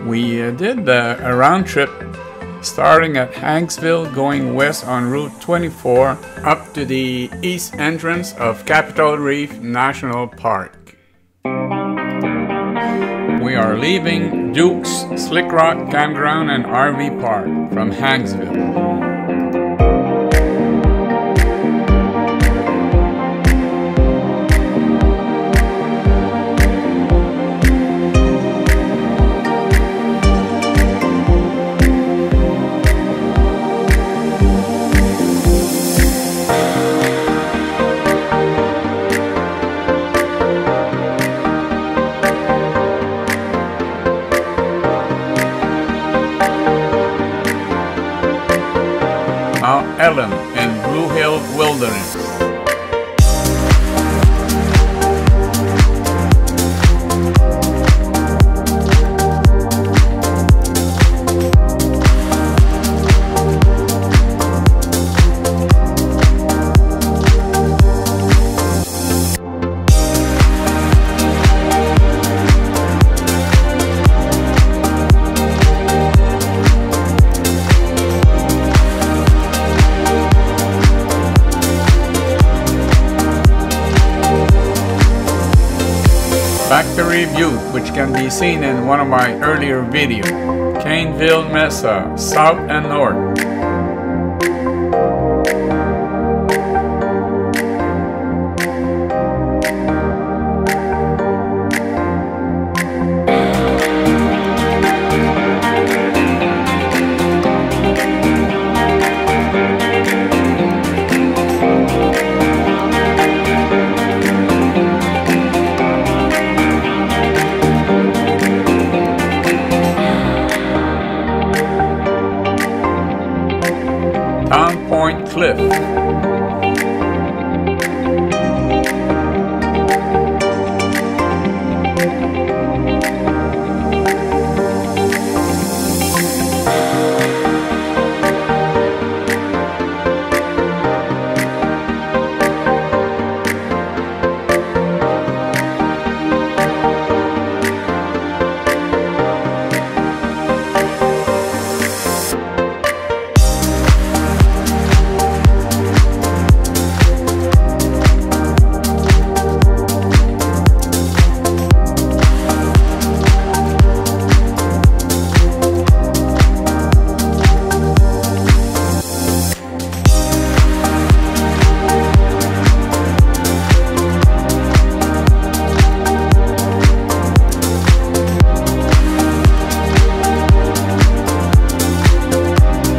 We did a round trip starting at Hanksville, going west on Route 24 up to the east entrance of Capitol Reef National Park. We are leaving Duke's Slick Rock Campground and RV Park from Hanksville. Mount Ellen and Blue Hill Wilderness. Factory View, which can be seen in one of my earlier videos. Caneville Mesa, south and north. Point Cliff.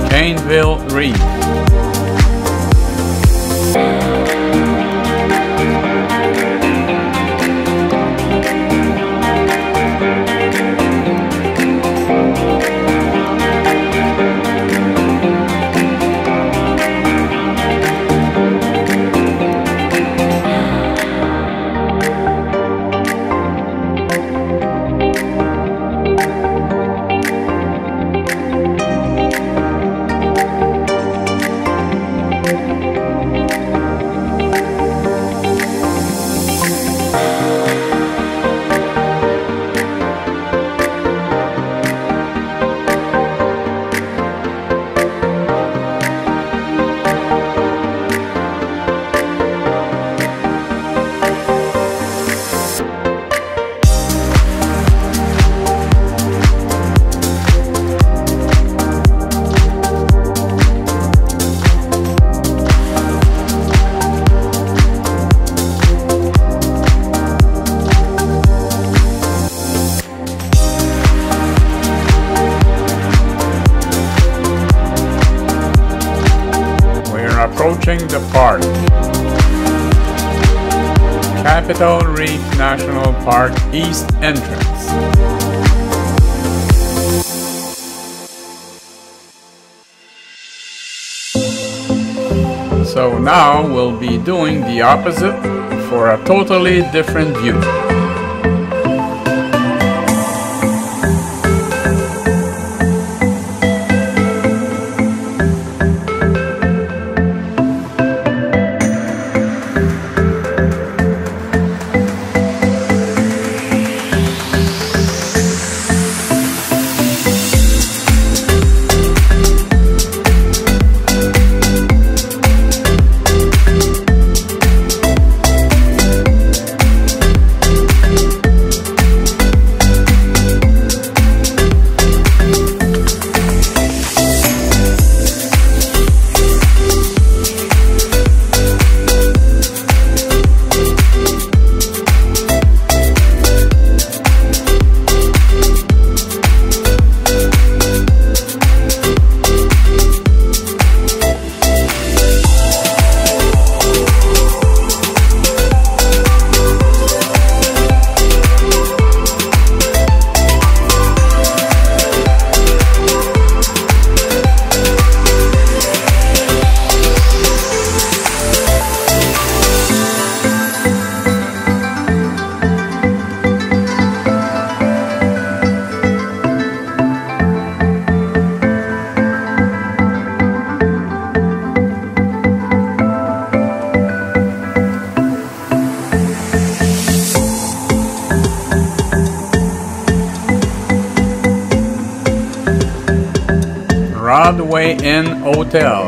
Caneville Reef. Approaching the park. Capitol Reef National Park East Entrance. So now we'll be doing the opposite for a totally different view. Broadway Inn Hotel.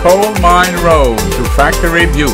Coal Mine Road to Factory View.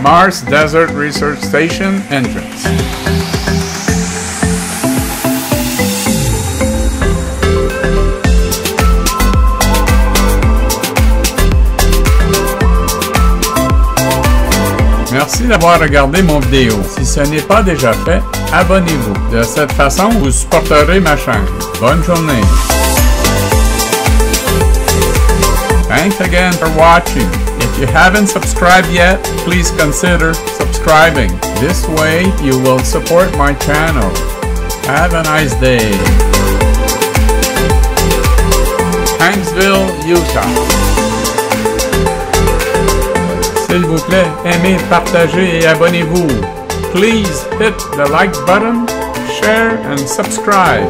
Mars Desert Research Station entrance. Merci d'avoir regardé mon vidéo. Si ce n'est pas déjà fait, abonnez-vous. De cette façon, vous supporterez ma chaîne. Bonne journée. Thanks again for watching. If you haven't subscribed yet, please consider subscribing. This way, you will support my channel. Have a nice day. Hanksville, Utah. S'il vous plaît, aimez, partagez et abonnez-vous. Please hit the like button, share and subscribe.